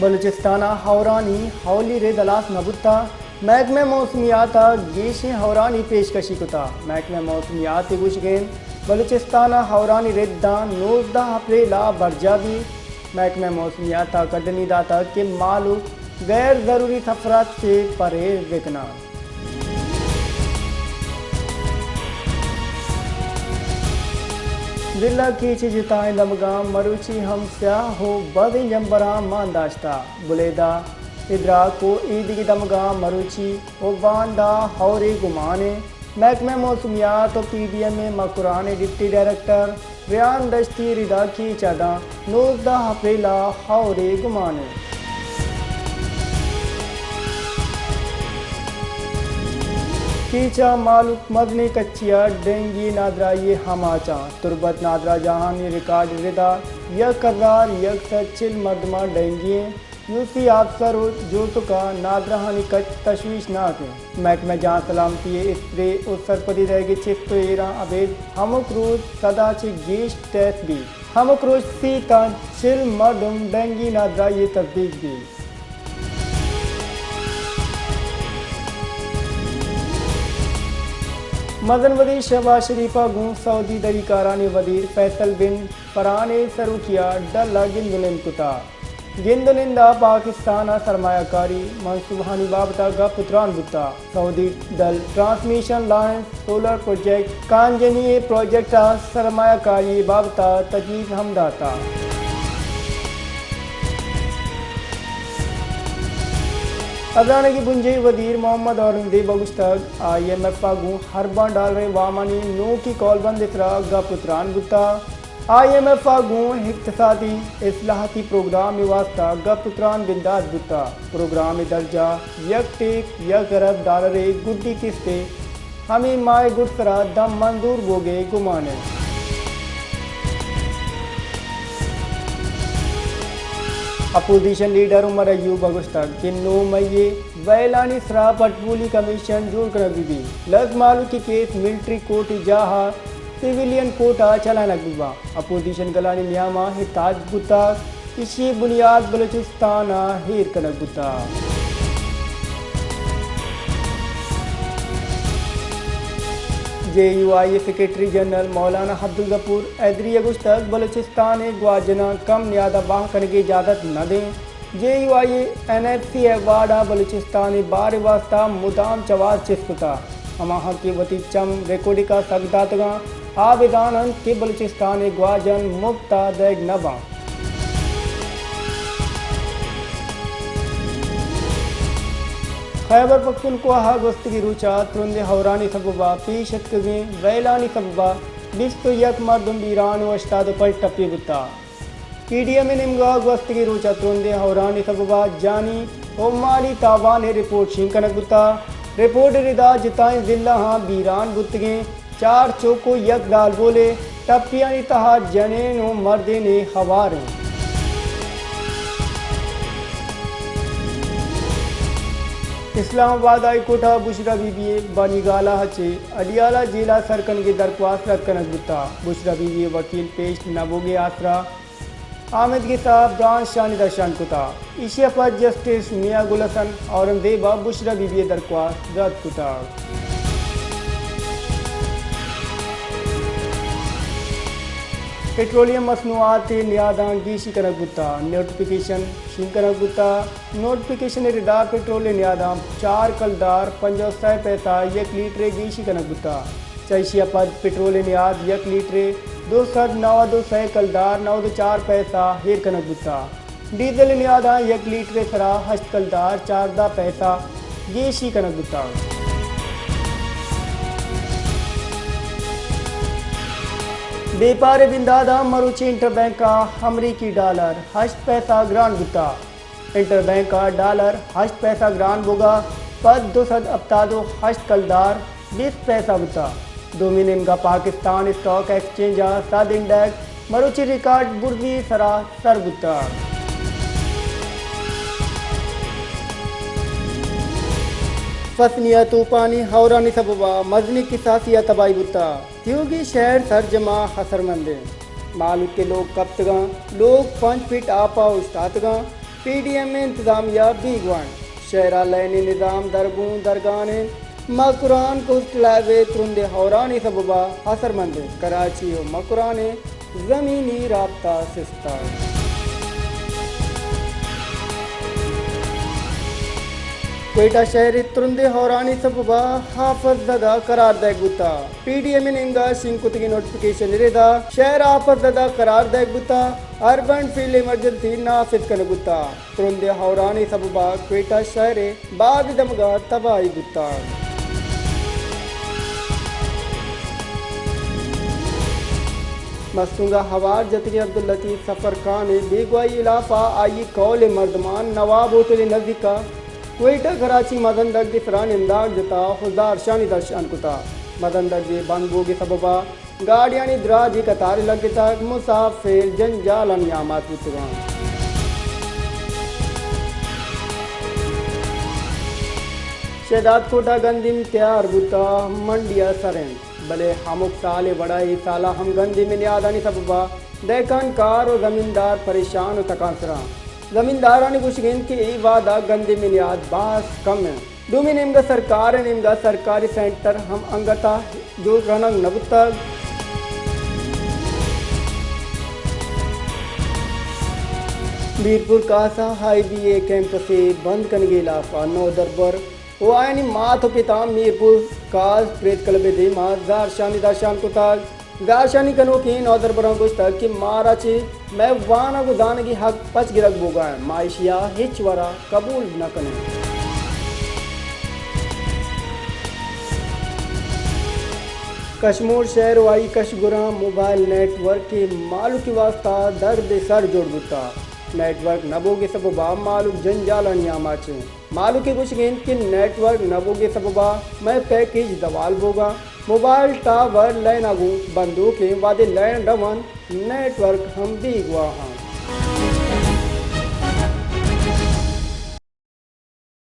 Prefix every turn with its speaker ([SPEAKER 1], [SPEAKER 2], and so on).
[SPEAKER 1] बलूचिस्ताना हौरानी हौली रे दलास नबुत्ता महकमे मौसमियात गेशे हौरानी पेशकशी कुता महकमे मौसमियात गुशगेन बलूचिस्ताना हौरानी रेद्दा 19 अप्रैल बरजाबी महकमे मौसमियात कदनी दाता के मालूक गैर ज़रूरी सफरात से परहेज देखना। जिला की चिजिताएं दमगा मरुची हम स्याह हो बदी जंबरा मांदाश्ता बुलेदा इदरा को ईद की दमगा मरुची ओ बांदा हौरे गुमाने महकमे मौसमियात और PDM में मकुरान डिप्टी डायरेक्टर रियान दश्ती रिदा की चादा 19 अप्रैल हौरे गुमाने। कीचा मालूक मदनी कच्चिया डेंगी नादरा ये हमाचा तुरबत नादरा जहानी रिकॉर्ड रिदा यक हजार यक सचिल मर्दमा डेंगी यूसी अफसर जो तुका नादराहानी कच तशवीशनाक है महकमे जहाँ सलामती स्प्रे उस सरपदी रहेगी चिप तो एरा अबेद हमक रोज सदा चे गेश टेस्ट भी हमक रोज सी तन चिल मर्दम डेंगी नादरा ये तस्दीक भी। मदन वजीर शहबाज शरीफा गुं सऊदी दरीकारानी वजीर फैसल बिन फरहान ने शुरू किया डल्ला गिंदुलिन कुता गिंदुलिंदा पाकिस्तान सरमायाकारी मनसूबहानी बाबता का पुत्रान बुता सऊदी दल ट्रांसमिशन लाइन सोलर प्रोजेक्ट कांजनी प्रोजेक्ट सरमायाकारी बाबता तजीब हमदाता खजाने की बुंजे वजीर मोहम्मद औरंगजेब अगुस्तक IMF आगू हरबा डाल रहे वामानी नो की कॉलबंद इसरा गा पुत्रान गुता IMF आगू इक्तसादी इस्लाहती प्रोग्राम वास्ता गा पुत्रान बिंदास गुता प्रोग्राम दर्जा यक टेक $1 अरब गुड्डी किस्ते हमें माए गुटसरा दम मंजूर बोगे गुमाने। अपोजिशन लीडर उमर अयूब अगुस्तक के 9 मई वैलानी सरा पटबूली कमीशन जोड़ कर भी लज मालू की केस मिलिट्री कोर्ट जहा सिविलियन कोर्ट चलाना गुबा अपोजिशन गलानी नियामा हिताज गुता इसी बुनियाद बलूचिस्तान हेर कनक गुता। JUI सेक्रेटरी जनरल मौलाना अब्दुल गफूर ऐदरी अगुस्तक बलूचिस्तान ग्वाजना कम न्यादा बाह करने की इजाज़त न दें JUI NFC अवार्ड बलूचिस्तान बार वास्ता मुदाम चवाज चिस्ता अमाह के वती चम रिकॉर्डिका सगदातगा आवेदान के बलूचिस्तान ग्वाजन मुफ्ता दैग नबा। खैबर पख्तूनख्वा गोस्तगी रुचा तुरंदे हौरानी सबबा पीशत कगे वैलानी सबबा बिस्तो यक मर्दम बीरान वस्ताद पर टपी बुता PDM निमगा गोस्तगी रुचा तुरंदे हौरानी सबबा जानी ओ माली तावान रिपोर्ट शिंकनक बुता रिपोर्ट रिदा जिताएं जिला हाँ बीरान बुतगे 4 चौको यक डाल बोले टपियानी तहा जने नो मर्दे ने हवार इस्लामाबाद हाईकोर्ट बुशरा बीबी बनीगाला हचे अडियाला जिला सरकन की दरख्वास्त रखन गुता बुशरा बीबी वकील पेश नबोगे आसरा आमिद के साहब ब्रांच शानी दर्शान कुता इशिया पर जस्टिस मियाँ गुलसन औरंगजेब बुशरा बीबी दरख्वास्त रद्द कुता। पेट्रोलियम मसनूआत नियादा गीशी कनक गुता नोटिफिकेशन शिंकनक गुता नोटिफिकेशन रिदा पेट्रोल नियादा 4 कलदार 55 पैसा 1 लीटर गीशी कनक गुता चैशिया पद पेट्रोल नियाद 1 लीटर 292 कलदार 94 पैसा हेर कनक गुता डीजल नियादा 1 लीटर सरा 8 कलदार 14 पैसा गीशी कनक गुता। बेपारे बिंदादा मरुची इंटरबैंक का अमरीकी डॉलर 8 पैसा ग्रांड गुता इंटरबैंक का डॉलर 8 पैसा ग्रांड बोगा पद 200 अब्तादो 8 कलदार 20 पैसा गुता डोमिनियन का पाकिस्तान स्टॉक एक्सचेंज साद इंडेक्स मरुची रिकॉर्ड बुर्जी सरा सर गुता। फसनिया तूफानी हौरानी सबबा मजनी की सासिया तबाही बुता क्योंकि शहर सरजमा हसरमंदे मालूक के लोग कप्तगा लोग 5 फीट आपा उस्तातगा PDM में इंतजामिया बीगवान शहरा लैनी निज़ाम दरगूं दरगाने मकुरान कुस्टलावे तुरंदे हौरानी सबबा असरमंद कराची और मकुराने ज़मीनी राब्ता सिस्ता कोयटा शहर तुरंदे हौरानी सबबा हाफज ज़दा करार दे गुता PDM इंगा शिंकुत की नोटिफिकेशन रेदा शहर हाफज ज़दा करार दे गुता अर्बन फील्ड इमरजेंसी नाफिज कर गुता तुरंदे हौरानी सबबा कोयटा शहर बाद दमगा तबाही गुता मस्तूंगा हवार जतरी अब्दुल लतीफ सफर खान बेगवाई इलाफा आई कौल मर्दमान नवाब होटल नजदीका कोयटा कराची मदन दर्द फरान इमदाद जता खुदार शानी दर्शान कुता मदन दर्द बंदबो के सबबा गाड़ियानी दराजी कतार लगता मुसाफिर जंजाल नियामत बुतगा शहदाद कोटा गंदिम तैयार बुता मंडिया सरें भले हमुक साले बड़ाई साला हम गंदी में यादानी सबबा देखान कार और ज़मींदार परेशान और तकासरा ज़मींदारानी गुशगिन की ई वादा गंदी में याद बास कम है दूमी निम्गा सरकार निम्गा सरकारी सेंटर हम अंगता जो रनंग नबुता मीरपुर कासा हाई BA कैंपस से बंद करने इलाफा नौ दरबर वो आयनी माथ पिता मीरपुर काज प्रेत कलबे दे माजार शानी दाशान कुताग गाशानी कनो की नौ दरबरों को तक कि मारा ची मैं वाना को दान की हक पच गिरक बोगा है माइशिया हिचवरा कबूल न कने कश्मीर शहर वाई कशगुरा मोबाइल नेटवर्क के मालू की वास्ता दर्द सर जोड़ गुता नेटवर्क नबोगे सबबा मालूक जंजाल नियामाचे मालू के कुछ गेंद के नेटवर्क नबोगे सबबा मैं पैकेज दवाल बोगा मोबाइल टावर लाइन आगू बंदूकें वादे लाइन डमन नेटवर्क हम भी गुआ हाँ